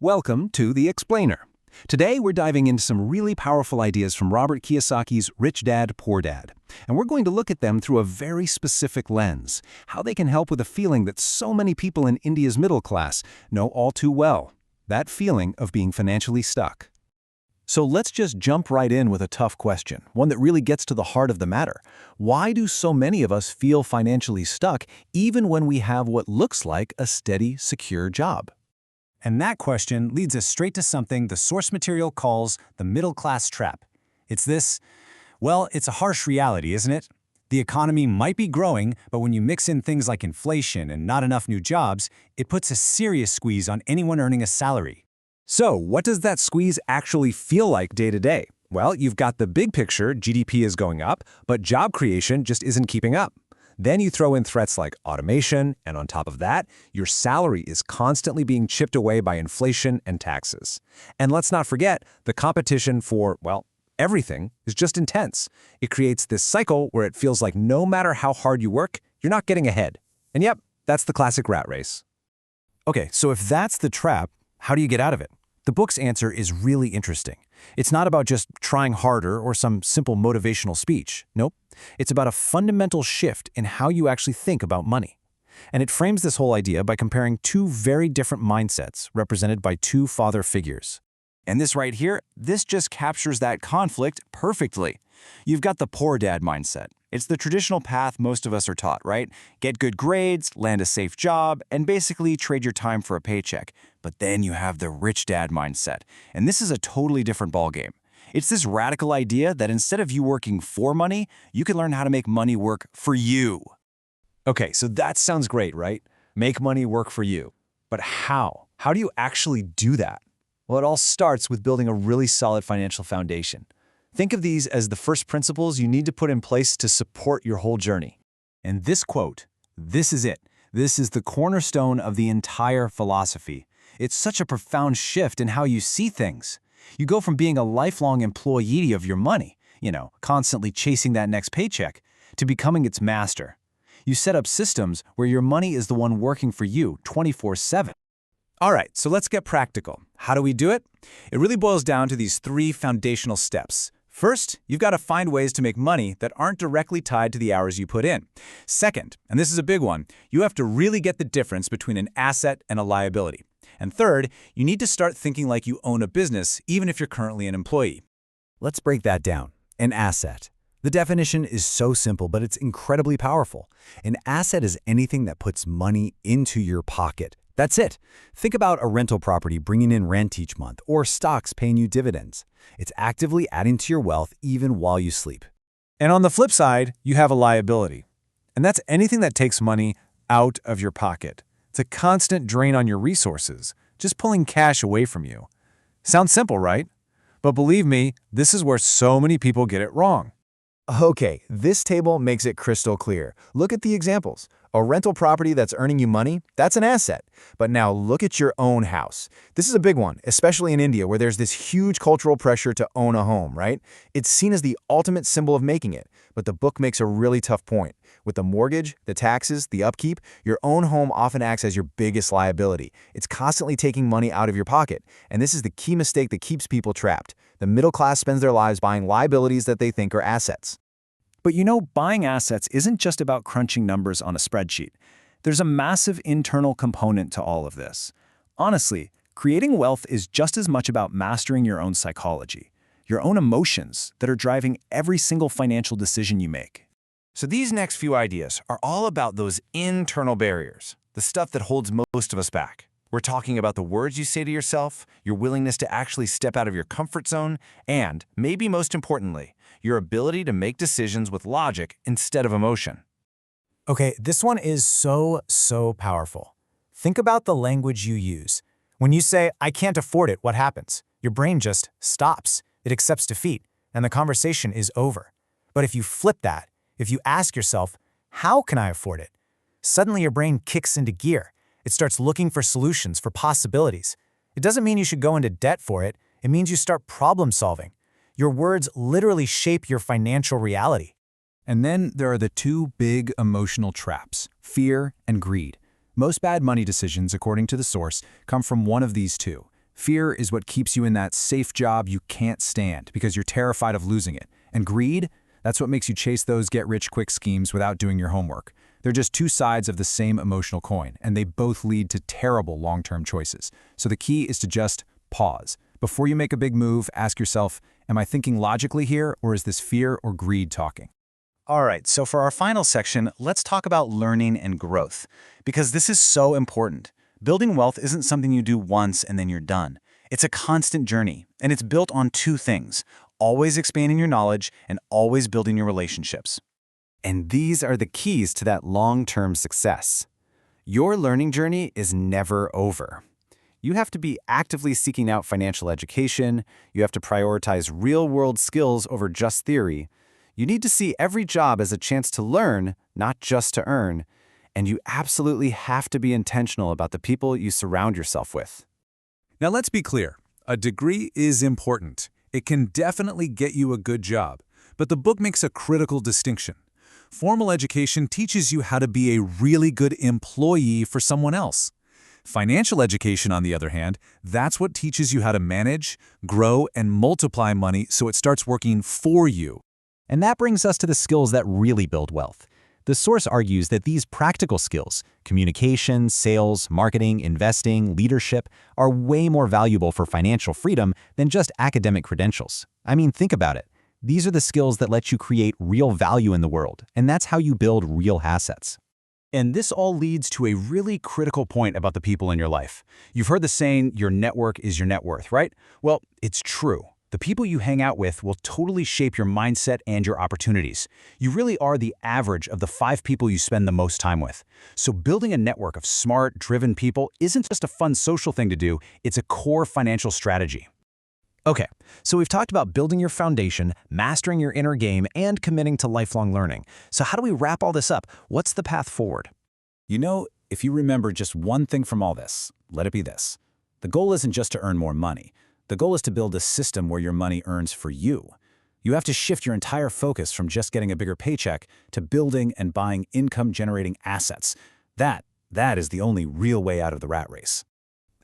Welcome to The Explainer. Today we're diving into some really powerful ideas from Robert Kiyosaki's Rich Dad, Poor Dad. And we're going to look at them through a very specific lens, how they can help with a feeling that so many people in India's middle class know all too well, that feeling of being financially stuck. So let's just jump right in with a tough question, one that really gets to the heart of the matter. Why do so many of us feel financially stuck even when we have what looks like a steady, secure job? And that question leads us straight to something the source material calls the middle-class trap. It's this, well, it's a harsh reality, isn't it? The economy might be growing, but when you mix in things like inflation and not enough new jobs, it puts a serious squeeze on anyone earning a salary. So, what does that squeeze actually feel like day to day? Well, you've got the big picture, GDP is going up, but job creation just isn't keeping up. Then you throw in threats like automation, and on top of that, your salary is constantly being chipped away by inflation and taxes. And let's not forget, the competition for, well, everything is just intense. It creates this cycle where it feels like no matter how hard you work, you're not getting ahead. And yep, that's the classic rat race. Okay, so if that's the trap, how do you get out of it? The book's answer is really interesting. It's not about just trying harder or some simple motivational speech. Nope. It's about a fundamental shift in how you actually think about money. And it frames this whole idea by comparing two very different mindsets represented by two father figures. And this right here, this just captures that conflict perfectly. You've got the poor dad mindset. It's the traditional path most of us are taught, right? Get good grades, land a safe job, and basically trade your time for a paycheck. But then you have the rich dad mindset. And this is a totally different ballgame. It's this radical idea that instead of you working for money, you can learn how to make money work for you. Okay, so that sounds great, right? Make money work for you. But how? How do you actually do that? Well, it all starts with building a really solid financial foundation. Think of these as the first principles you need to put in place to support your whole journey. And this quote, this is it. This is the cornerstone of the entire philosophy. It's such a profound shift in how you see things. You go from being a lifelong employee of your money, constantly chasing that next paycheck, to becoming its master. You set up systems where your money is the one working for you 24/7. All right, so let's get practical. How do we do it? It really boils down to these three foundational steps. First, you've got to find ways to make money that aren't directly tied to the hours you put in. Second, and this is a big one, you have to really get the difference between an asset and a liability. And third, you need to start thinking like you own a business, even if you're currently an employee. Let's break that down. An asset. The definition is so simple, but it's incredibly powerful. An asset is anything that puts money into your pocket. That's it. Think about a rental property bringing in rent each month, or stocks paying you dividends. It's actively adding to your wealth even while you sleep. And on the flip side, you have a liability. And that's anything that takes money out of your pocket. It's a constant drain on your resources, just pulling cash away from you. Sounds simple, right? But believe me, this is where so many people get it wrong. Okay, this table makes it crystal clear. Look at the examples. A rental property that's earning you money, that's an asset. But now look at your own house. This is a big one, especially in India, where there's this huge cultural pressure to own a home, right? It's seen as the ultimate symbol of making it. But the book makes a really tough point. With the mortgage, the taxes, the upkeep, your own home often acts as your biggest liability. It's constantly taking money out of your pocket. And this is the key mistake that keeps people trapped. The middle class spends their lives buying liabilities that they think are assets. But buying assets isn't just about crunching numbers on a spreadsheet. There's a massive internal component to all of this. Honestly, creating wealth is just as much about mastering your own psychology, your own emotions that are driving every single financial decision you make. So these next few ideas are all about those internal barriers, the stuff that holds most of us back. We're talking about the words you say to yourself, your willingness to actually step out of your comfort zone, and, maybe most importantly, your ability to make decisions with logic instead of emotion. Okay, this one is so powerful. Think about the language you use. When you say, I can't afford it, what happens? Your brain just stops. It accepts defeat, and the conversation is over. But if you flip that, if you ask yourself, how can I afford it? Suddenly your brain kicks into gear. It starts looking for solutions, for possibilities. It doesn't mean you should go into debt for it. It means you start problem solving. Your words literally shape your financial reality. And then there are the two big emotional traps, fear and greed. Most bad money decisions, according to the source, come from one of these two, Fear is what keeps you in that safe job you can't stand because you're terrified of losing it. And greed, that's what makes you chase those get-rich-quick schemes without doing your homework. They're just two sides of the same emotional coin, and they both lead to terrible long-term choices. So the key is to just pause. Before you make a big move, ask yourself, am I thinking logically here, or is this fear or greed talking? All right, so for our final section, let's talk about learning and growth, because this is so important. Building wealth isn't something you do once and then you're done. It's a constant journey, and it's built on two things: always expanding your knowledge and always building your relationships. And these are the keys to that long-term success. Your learning journey is never over. You have to be actively seeking out financial education. You have to prioritize real-world skills over just theory. You need to see every job as a chance to learn, not just to earn. And you absolutely have to be intentional about the people you surround yourself with. Now let's be clear. A degree is important. It can definitely get you a good job. But the book makes a critical distinction. Formal education teaches you how to be a really good employee for someone else. Financial education, on the other hand, that's what teaches you how to manage, grow, and multiply money so it starts working for you. And that brings us to the skills that really build wealth. The source argues that these practical skills, communication, sales, marketing, investing, leadership, are way more valuable for financial freedom than just academic credentials. I mean, think about it. These are the skills that let you create real value in the world, and that's how you build real assets. And this all leads to a really critical point about the people in your life. You've heard the saying, your network is your net worth, right? Well, it's true. The people you hang out with will totally shape your mindset and your opportunities. You really are the average of the 5 people you spend the most time with. So building a network of smart, driven people isn't just a fun social thing to do, it's a core financial strategy. Okay, so we've talked about building your foundation, mastering your inner game, and committing to lifelong learning. So how do we wrap all this up? What's the path forward? You know, if you remember just one thing from all this, let it be this. The goal isn't just to earn more money. The goal is to build a system where your money earns for you. You have to shift your entire focus from just getting a bigger paycheck to building and buying income-generating assets. That is the only real way out of the rat race.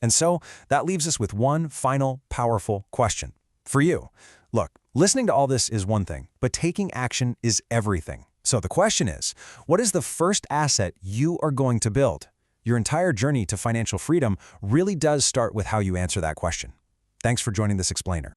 And so that leaves us with one final, powerful question for you. Look, listening to all this is one thing, but taking action is everything. So the question is, what is the first asset you are going to build? Your entire journey to financial freedom really does start with how you answer that question. Thanks for joining this explainer.